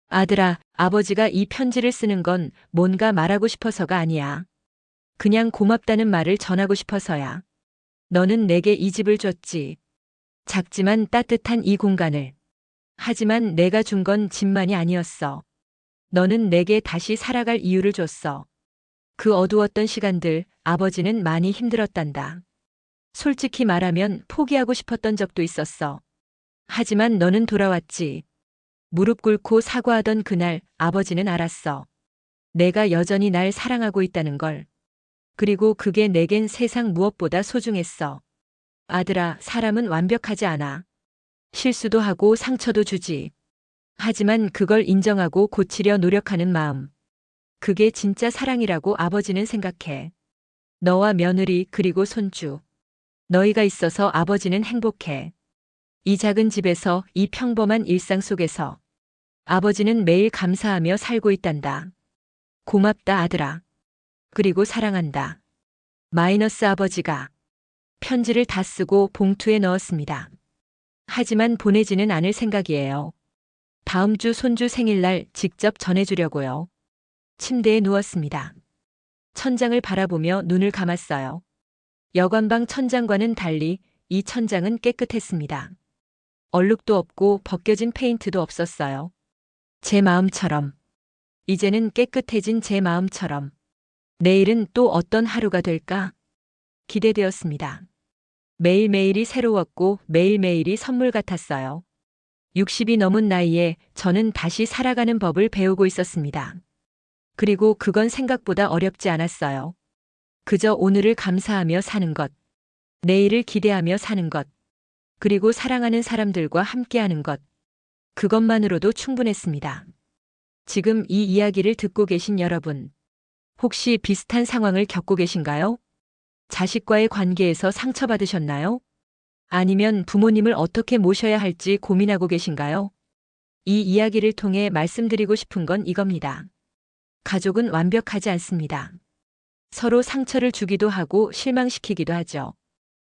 아들아, 아버지가 이 편지를 쓰는 건 뭔가 말하고 싶어서가 아니야. 그냥 고맙다는 말을 전하고 싶어서야. 너는 내게 이 집을 줬지. 작지만 따뜻한 이 공간을. 하지만 내가 준 건 집만이 아니었어. 너는 내게 다시 살아갈 이유를 줬어. 그 어두웠던 시간들 아버지는 많이 힘들었단다. 솔직히 말하면 포기하고 싶었던 적도 있었어. 하지만 너는 돌아왔지. 무릎 꿇고 사과하던 그날 아버지는 알았어. 내가 여전히 날 사랑하고 있다는 걸. 그리고 그게 내겐 세상 무엇보다 소중했어. 아들아, 사람은 완벽하지 않아. 실수도 하고 상처도 주지. 하지만 그걸 인정하고 고치려 노력하는 마음. 그게 진짜 사랑이라고 아버지는 생각해. 너와 며느리 그리고 손주. 너희가 있어서 아버지는 행복해. 이 작은 집에서 이 평범한 일상 속에서 아버지는 매일 감사하며 살고 있단다. 고맙다 아들아. 그리고 사랑한다. 마이너스 아버지가 편지를 다 쓰고 봉투에 넣었습니다. 하지만 보내지는 않을 생각이에요. 다음 주 손주 생일날 직접 전해주려고요. 침대에 누웠습니다. 천장을 바라보며 눈을 감았어요. 여관방 천장과는 달리 이 천장은 깨끗했습니다. 얼룩도 없고 벗겨진 페인트도 없었어요. 제 마음처럼. 이제는 깨끗해진 제 마음처럼. 내일은 또 어떤 하루가 될까? 기대되었습니다. 매일매일이 새로웠고 매일매일이 선물 같았어요. 60이 넘은 나이에 저는 다시 살아가는 법을 배우고 있었습니다. 그리고 그건 생각보다 어렵지 않았어요. 그저 오늘을 감사하며 사는 것, 내일을 기대하며 사는 것, 그리고 사랑하는 사람들과 함께하는 것. 그것만으로도 충분했습니다. 지금 이 이야기를 듣고 계신 여러분, 혹시 비슷한 상황을 겪고 계신가요? 자식과의 관계에서 상처받으셨나요? 아니면 부모님을 어떻게 모셔야 할지 고민하고 계신가요? 이 이야기를 통해 말씀드리고 싶은 건 이겁니다. 가족은 완벽하지 않습니다. 서로 상처를 주기도 하고 실망시키기도 하죠.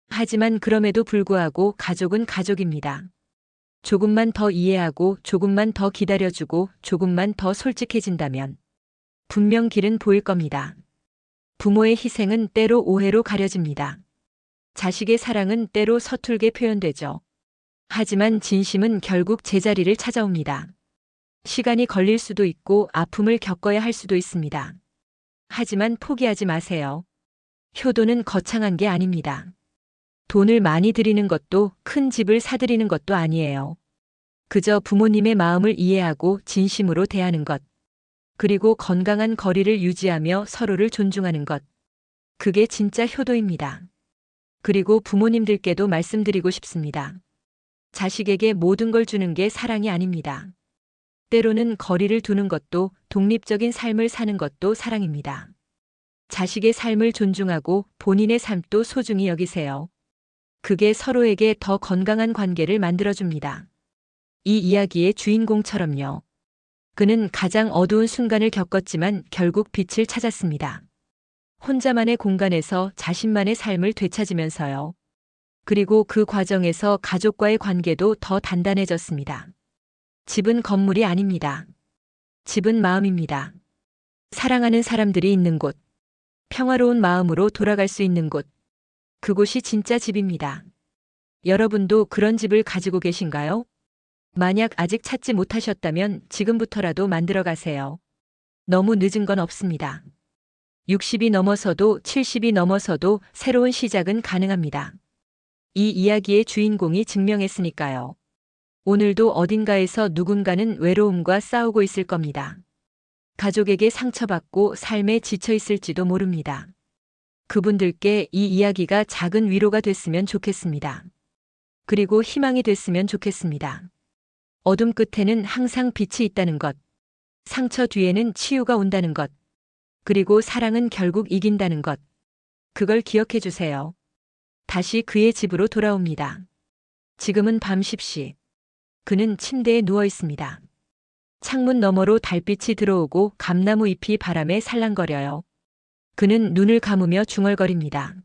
하지만 그럼에도 불구하고 가족은 가족입니다. 조금만 더 이해하고 조금만 더 기다려주고 조금만 더 솔직해진다면 분명 길은 보일 겁니다. 부모의 희생은 때로 오해로 가려집니다. 자식의 사랑은 때로 서툴게 표현되죠. 하지만 진심은 결국 제자리를 찾아옵니다. 시간이 걸릴 수도 있고 아픔을 겪어야 할 수도 있습니다. 하지만 포기하지 마세요. 효도는 거창한 게 아닙니다. 돈을 많이 들이는 것도 큰 집을 사들이는 것도 아니에요. 그저 부모님의 마음을 이해하고 진심으로 대하는 것. 그리고 건강한 거리를 유지하며 서로를 존중하는 것. 그게 진짜 효도입니다. 그리고 부모님들께도 말씀드리고 싶습니다. 자식에게 모든 걸 주는 게 사랑이 아닙니다. 때로는 거리를 두는 것도 독립적인 삶을 사는 것도 사랑입니다. 자식의 삶을 존중하고 본인의 삶도 소중히 여기세요. 그게 서로에게 더 건강한 관계를 만들어줍니다. 이 이야기의 주인공처럼요. 그는 가장 어두운 순간을 겪었지만 결국 빛을 찾았습니다. 혼자만의 공간에서 자신만의 삶을 되찾으면서요. 그리고 그 과정에서 가족과의 관계도 더 단단해졌습니다. 집은 건물이 아닙니다. 집은 마음입니다. 사랑하는 사람들이 있는 곳, 평화로운 마음으로 돌아갈 수 있는 곳, 그곳이 진짜 집입니다. 여러분도 그런 집을 가지고 계신가요? 만약 아직 찾지 못하셨다면 지금부터라도 만들어 가세요. 너무 늦은 건 없습니다. 60이 넘어서도 70이 넘어서도 새로운 시작은 가능합니다. 이 이야기의 주인공이 증명했으니까요. 오늘도 어딘가에서 누군가는 외로움과 싸우고 있을 겁니다. 가족에게 상처받고 삶에 지쳐 있을지도 모릅니다. 그분들께 이 이야기가 작은 위로가 됐으면 좋겠습니다. 그리고 희망이 됐으면 좋겠습니다. 어둠 끝에는 항상 빛이 있다는 것, 상처 뒤에는 치유가 온다는 것, 그리고 사랑은 결국 이긴다는 것. 그걸 기억해 주세요. 다시 그의 집으로 돌아옵니다. 지금은 밤 10시. 그는 침대에 누워 있습니다. 창문 너머로 달빛이 들어오고 감나무 잎이 바람에 살랑거려요. 그는 눈을 감으며 중얼거립니다.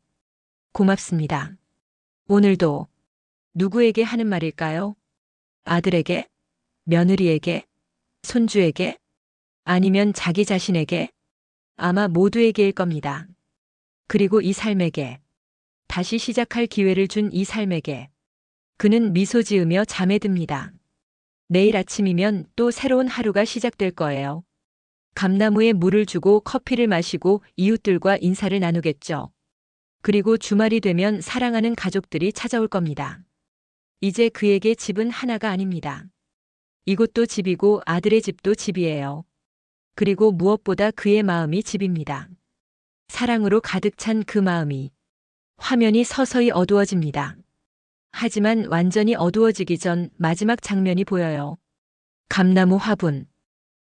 고맙습니다. 오늘도. 누구에게 하는 말일까요? 아들에게? 며느리에게? 손주에게? 아니면 자기 자신에게? 아마 모두에게일 겁니다. 그리고 이 삶에게. 다시 시작할 기회를 준 이 삶에게. 그는 미소 지으며 잠에 듭니다. 내일 아침이면 또 새로운 하루가 시작될 거예요. 감나무에 물을 주고 커피를 마시고 이웃들과 인사를 나누겠죠. 그리고 주말이 되면 사랑하는 가족들이 찾아올 겁니다. 이제 그에게 집은 하나가 아닙니다. 이곳도 집이고 아들의 집도 집이에요. 그리고 무엇보다 그의 마음이 집입니다. 사랑으로 가득 찬 그 마음이. 화면이 서서히 어두워집니다. 하지만 완전히 어두워지기 전 마지막 장면이 보여요. 감나무 화분.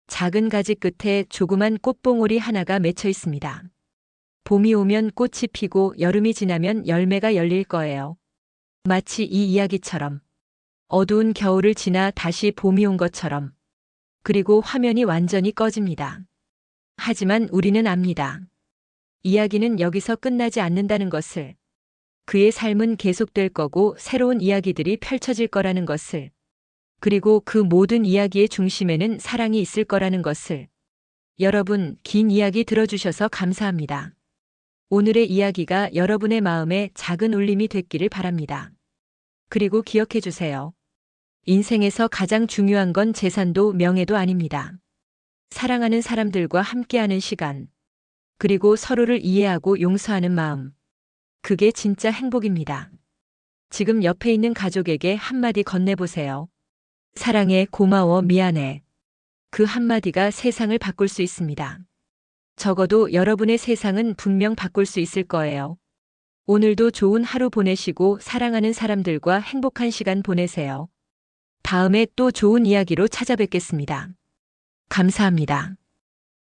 작은 가지 끝에 조그만 꽃봉오리 하나가 맺혀 있습니다. 봄이 오면 꽃이 피고 여름이 지나면 열매가 열릴 거예요. 마치 이 이야기처럼. 어두운 겨울을 지나 다시 봄이 온 것처럼. 그리고 화면이 완전히 꺼집니다. 하지만 우리는 압니다. 이야기는 여기서 끝나지 않는다는 것을. 그의 삶은 계속될 거고 새로운 이야기들이 펼쳐질 거라는 것을. 그리고 그 모든 이야기의 중심에는 사랑이 있을 거라는 것을. 여러분, 긴 이야기 들어주셔서 감사합니다. 오늘의 이야기가 여러분의 마음에 작은 울림이 됐기를 바랍니다. 그리고 기억해 주세요. 인생에서 가장 중요한 건 재산도 명예도 아닙니다. 사랑하는 사람들과 함께하는 시간. 그리고 서로를 이해하고 용서하는 마음. 그게 진짜 행복입니다. 지금 옆에 있는 가족에게 한마디 건네보세요. 사랑해, 고마워, 미안해. 그 한마디가 세상을 바꿀 수 있습니다. 적어도 여러분의 세상은 분명 바꿀 수 있을 거예요. 오늘도 좋은 하루 보내시고 사랑하는 사람들과 행복한 시간 보내세요. 다음에 또 좋은 이야기로 찾아뵙겠습니다. 감사합니다.